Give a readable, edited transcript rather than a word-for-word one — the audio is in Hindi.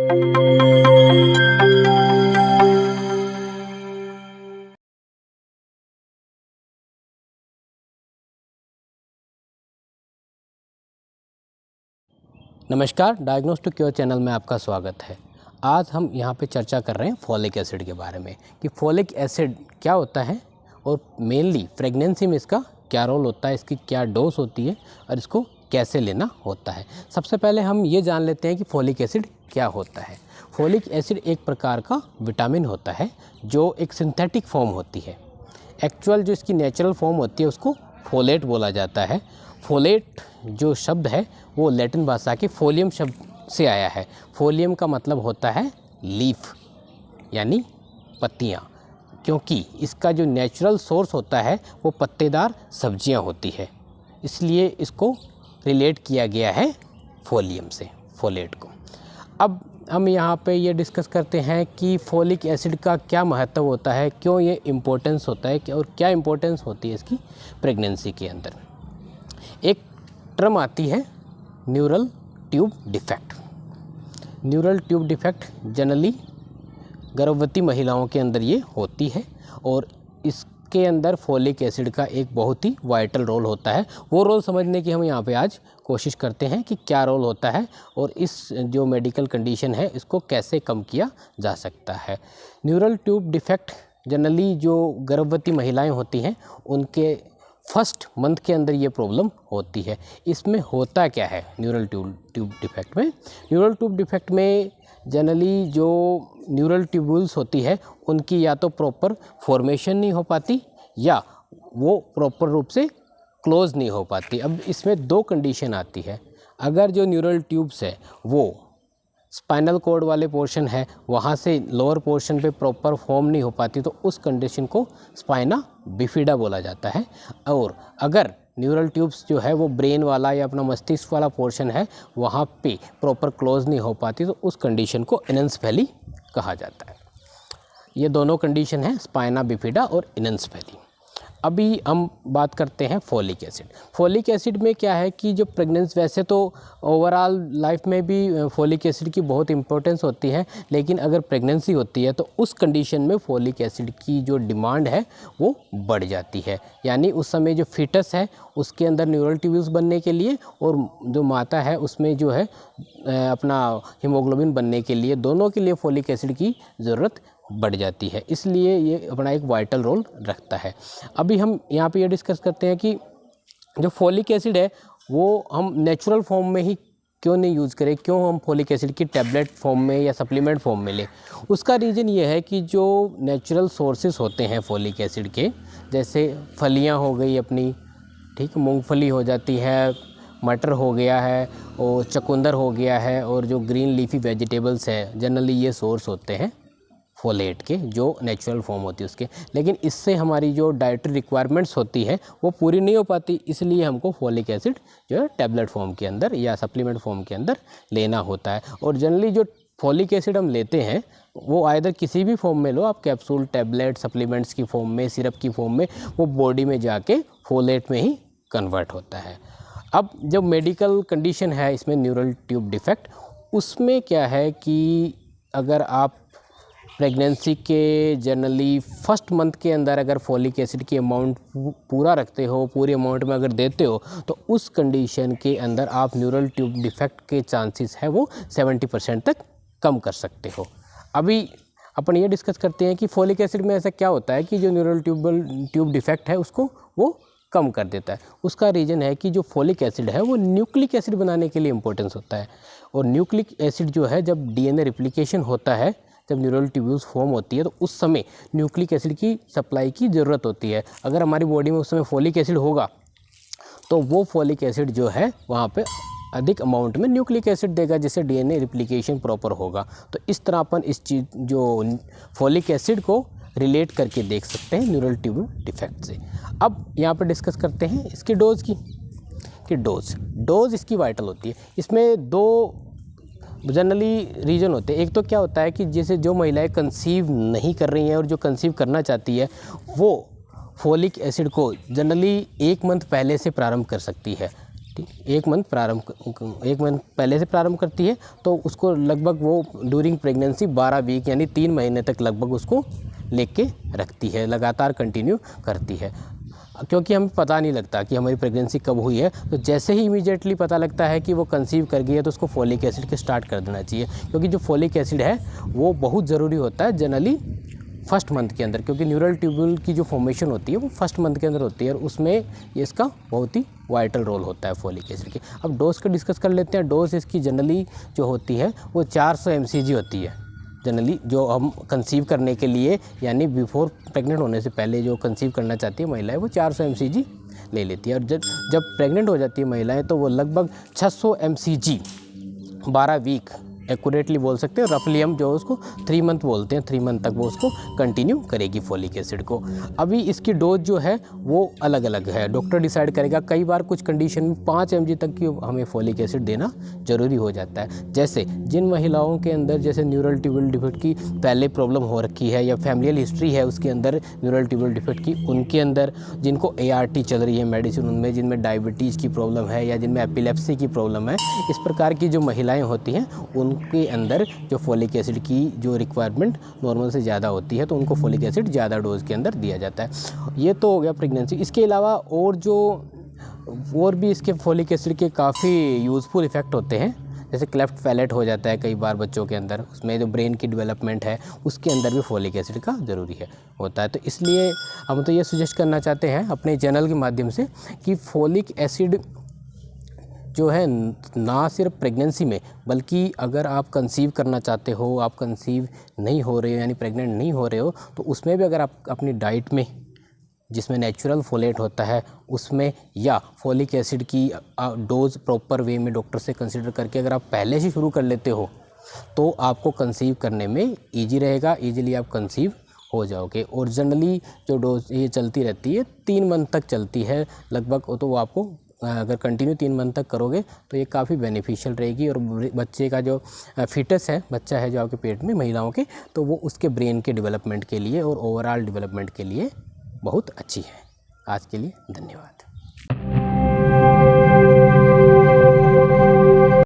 नमस्कार, डायग्नोस्टिक क्योर चैनल में आपका स्वागत है। आज हम यहाँ पे चर्चा कर रहे हैं फॉलिक एसिड के बारे में कि फॉलिक एसिड क्या होता है और मेनली प्रेगनेंसी में इसका क्या रोल होता है, इसकी क्या डोज होती है और इसको कैसे लेना होता है। सबसे पहले हम ये जान लेते हैं कि फॉलिक एसिड क्या होता है। फॉलिक एसिड एक प्रकार का विटामिन होता है जो एक सिंथेटिक फॉर्म होती है। एक्चुअल जो इसकी नेचुरल फॉर्म होती है उसको फोलेट बोला जाता है। फोलेट जो शब्द है वो लैटिन भाषा के फोलियम शब्द से आया है। फोलियम का मतलब होता है लीफ यानी पत्तियाँ, क्योंकि इसका जो नेचुरल सोर्स होता है वो पत्तेदार सब्जियां होती है, इसलिए इसको रिलेट किया गया है फोलियम से, फोलेट को। अब हम यहाँ पे ये डिस्कस करते हैं कि फॉलिक एसिड का क्या महत्व होता है, क्यों ये इम्पोर्टेंस होता है और क्या इम्पोर्टेंस होती है इसकी प्रेगनेंसी के अंदर। एक टर्म आती है neural tube defect. Neural tube defect generally गर्भवती महिलाओं के अंदर ये होती है और इसके अंदर फॉलिक एसिड का एक बहुत ही वाइटल रोल होता है। वो रोल समझने की हम यहाँ पे आज कोशिश करते हैं कि क्या रोल होता है और इस जो मेडिकल कंडीशन है इसको कैसे कम किया जा सकता है। न्यूरल ट्यूब डिफेक्ट जनरली जो गर्भवती महिलाएं होती हैं उनके फर्स्ट मंथ के अंदर ये प्रॉब्लम होती है। इसमें होता क्या है न्यूरल ट्यूब डिफेक्ट में? न्यूरल ट्यूब डिफेक्ट में जनरली जो न्यूरल ट्यूब्यूल्स होती है उनकी या तो प्रॉपर फॉर्मेशन नहीं हो पाती या वो प्रॉपर रूप से क्लोज नहीं हो पाती। अब इसमें दो कंडीशन आती है। अगर जो न्यूरल ट्यूब्स है वो स्पाइनल कॉर्ड वाले पोर्शन है वहाँ से लोअर पोर्शन पे प्रॉपर फॉर्म नहीं हो पाती तो उस कंडीशन को स्पाइना बिफिडा बोला जाता है। और अगर न्यूरल ट्यूब्स जो है वो ब्रेन वाला या अपना मस्तिष्क वाला पोर्शन है वहाँ पे प्रॉपर क्लोज नहीं हो पाती तो उस कंडीशन को एनेंसेफेली कहा जाता है। ये दोनों कंडीशन है, स्पाइना बिफिडा और एनेंसेफेली। अभी हम बात करते हैं फॉलिक एसिड। फॉलिक एसिड में क्या है कि जो प्रेगनेंसी, वैसे तो ओवरऑल लाइफ में भी फॉलिक एसिड की बहुत इंपॉर्टेंस होती है, लेकिन अगर प्रेगनेंसी होती है तो उस कंडीशन में फॉलिक एसिड की जो डिमांड है वो बढ़ जाती है। यानी उस समय जो फीटस है उसके अंदर न्यूरल ट्यूब्यूल्स बनने के लिए और जो माता है उसमें जो है अपना हीमोग्लोबिन बनने के लिए, दोनों के लिए फॉलिक एसिड की ज़रूरत बढ़ जाती है। इसलिए ये अपना एक वाइटल रोल रखता है। अभी हम यहाँ पे ये डिस्कस करते हैं कि जो फॉलिक एसिड है वो हम नेचुरल फॉर्म में ही क्यों नहीं यूज़ करें, क्यों हम फॉलिक एसिड की टैबलेट फॉर्म में या सप्लीमेंट फॉर्म में लें। उसका रीज़न ये है कि जो नेचुरल सोर्सेस होते हैं फॉलिक एसिड के, जैसे फलियाँ हो गई अपनी, ठीक, मूँगफली हो जाती है, मटर हो गया है और चुकंदर हो गया है, और जो ग्रीन लीफी वेजिटेबल्स है जनरली ये सोर्स होते हैं फोलेट के, जो नेचुरल फॉर्म होती है उसके। लेकिन इससे हमारी जो डाइटरी रिक्वायरमेंट्स होती है वो पूरी नहीं हो पाती, इसलिए हमको फॉलिक एसिड जो है टैबलेट फॉर्म के अंदर या सप्लीमेंट फॉर्म के अंदर लेना होता है। और जनरली जो फॉलिक एसिड हम लेते हैं वो आइदर किसी भी फॉर्म में लो आप, कैप्सूल, टैबलेट, सप्लीमेंट्स की फॉर्म में, सिरप की फॉर्म में, वो बॉडी में जाके फोलेट में ही कन्वर्ट होता है। अब जो मेडिकल कंडीशन है इसमें न्यूरल ट्यूब डिफेक्ट, उसमें क्या है कि अगर आप प्रेगनेंसी के जनरली फर्स्ट मंथ के अंदर अगर फॉलिक एसिड की अमाउंट पूरा रखते हो, पूरे अमाउंट में अगर देते हो, तो उस कंडीशन के अंदर आप न्यूरल ट्यूब डिफेक्ट के चांसेस है वो 70% तक कम कर सकते हो। अभी अपन ये डिस्कस करते हैं कि फॉलिक एसिड में ऐसा क्या होता है कि जो न्यूरल ट्यूब डिफेक्ट है उसको वो कम कर देता है। उसका रीज़न है कि जो फॉलिक एसिड है वो न्यूक्लिक एसिड बनाने के लिए इंपॉर्टेंस होता है। और न्यूक्लिक एसिड जो है जब डीएनए रिप्लिकेशन होता है, जब न्यूरल ट्यूब्यूल्स फॉर्म होती है तो उस समय न्यूक्लिक एसिड की सप्लाई की ज़रूरत होती है। अगर हमारी बॉडी में उस समय फॉलिक एसिड होगा तो वो फॉलिक एसिड जो है वहाँ पे अधिक अमाउंट में न्यूक्लिक एसिड देगा, जिससे डीएनए रिप्लिकेशन प्रॉपर होगा। तो इस तरह अपन इस चीज़ जो फॉलिक एसिड को रिलेट करके देख सकते हैं न्यूरल ट्यूब डिफेक्ट से। अब यहाँ पर डिस्कस करते हैं इसकी डोज़ की, कि डोज इसकी वाइटल होती है। इसमें दो जनरली रीज़न होते हैं। एक तो क्या होता है कि जैसे जो महिलाएं कंसीव नहीं कर रही हैं और जो कंसीव करना चाहती है वो फॉलिक एसिड को जनरली 1 मंथ पहले से प्रारंभ कर सकती है। ठीक, 1 मंथ पहले से प्रारंभ करती है, तो उसको लगभग वो ड्यूरिंग प्रेगनेंसी 12 वीक यानी 3 महीने तक लगभग उसको लेके रखती है, लगातार कंटिन्यू करती है, क्योंकि हमें पता नहीं लगता कि हमारी प्रेगनेंसी कब हुई है। तो जैसे ही इमीडिएटली पता लगता है कि वो कंसीव कर गई है तो उसको फोलिक एसिड के स्टार्ट कर देना चाहिए, क्योंकि जो फोलिक एसिड है वो बहुत ज़रूरी होता है जनरली फर्स्ट मंथ के अंदर, क्योंकि न्यूरल ट्यूब्यूल की जो फॉर्मेशन होती है वो फर्स्ट मंथ के अंदर होती है और उसमें इसका बहुत ही वाइटल रोल होता है फोलिक एसिड की। अब डोज का डिस्कस कर लेते हैं। डोज इसकी जनरली जो होती है वो 400 mcg होती है। जनरली जो हम कंसीव करने के लिए यानी बिफोर प्रेग्नेंट होने से पहले जो कंसीव करना चाहती है महिलाएं वो 400 mcg ले लेती है, और जब प्रेग्नेंट हो जाती है महिलाएं तो वो लगभग 600 mcg 12 वीक एक्यूरेटली बोल सकते हैं, रफली हम जो उसको 3 मंथ बोलते हैं, 3 मंथ तक वो उसको कंटिन्यू करेगी फोलिक एसिड को। अभी इसकी डोज जो है वो अलग अलग है, डॉक्टर डिसाइड करेगा। कई बार कुछ कंडीशन में 5 mg तक की हमें फोलिक एसिड देना ज़रूरी हो जाता है। जैसे जिन महिलाओं के अंदर जैसे न्यूरल ट्यूब्यूल डिफेक्ट की पहले प्रॉब्लम हो रखी है या फैमिलियल हिस्ट्री है उसके अंदर न्यूरल ट्यूब्यूल डिफेक्ट की, उनके अंदर जिनको ART चल रही है मेडिसिन, उनमें जिनमें डायबिटीज़ की प्रॉब्लम है या जिनमें एपिलेप्सी की प्रॉब्लम है, इस प्रकार की जो महिलाएँ होती हैं उनके अंदर जो फोलिक एसिड की जो रिक्वायरमेंट नॉर्मल से ज़्यादा होती है तो उनको फोलिक एसिड ज़्यादा डोज के अंदर दिया जाता है। ये तो हो गया प्रेगनेंसी। इसके अलावा और भी इसके फोलिक एसिड के काफ़ी यूज़फुल इफ़ेक्ट होते हैं, जैसे क्लेफ्ट पैलेट हो जाता है कई बार बच्चों के अंदर, उसमें जो ब्रेन की डेवलपमेंट है उसके अंदर भी फोलिक एसिड का ज़रूरी होता है। तो इसलिए हम तो ये सजेस्ट करना चाहते हैं अपने चैनल के माध्यम से कि फोलिक एसिड जो है ना सिर्फ प्रेगनेंसी में, बल्कि अगर आप कंसीव करना चाहते हो, आप कंसीव नहीं हो रहे हो यानी प्रेग्नेंट नहीं हो रहे हो, तो उसमें भी अगर आप अपनी डाइट में जिसमें नेचुरल फोलेट होता है उसमें या फोलिक एसिड की डोज प्रॉपर वे में डॉक्टर से कंसीडर करके अगर आप पहले से शुरू कर लेते हो तो आपको कंसीव करने में ईजी रहेगा, ईजिली आप कंसीव हो जाओगे। और जनरली जो डोज ये चलती रहती है 3 मंथ तक चलती है लगभग, तो वो आपको अगर कंटिन्यू 3 मंथ तक करोगे तो ये काफ़ी बेनिफिशियल रहेगी। और बच्चे का जो फीटस है, बच्चा है जो आपके पेट में महिलाओं के, तो वो उसके ब्रेन के डेवलपमेंट के लिए और ओवरऑल डेवलपमेंट के लिए बहुत अच्छी है। आज के लिए धन्यवाद।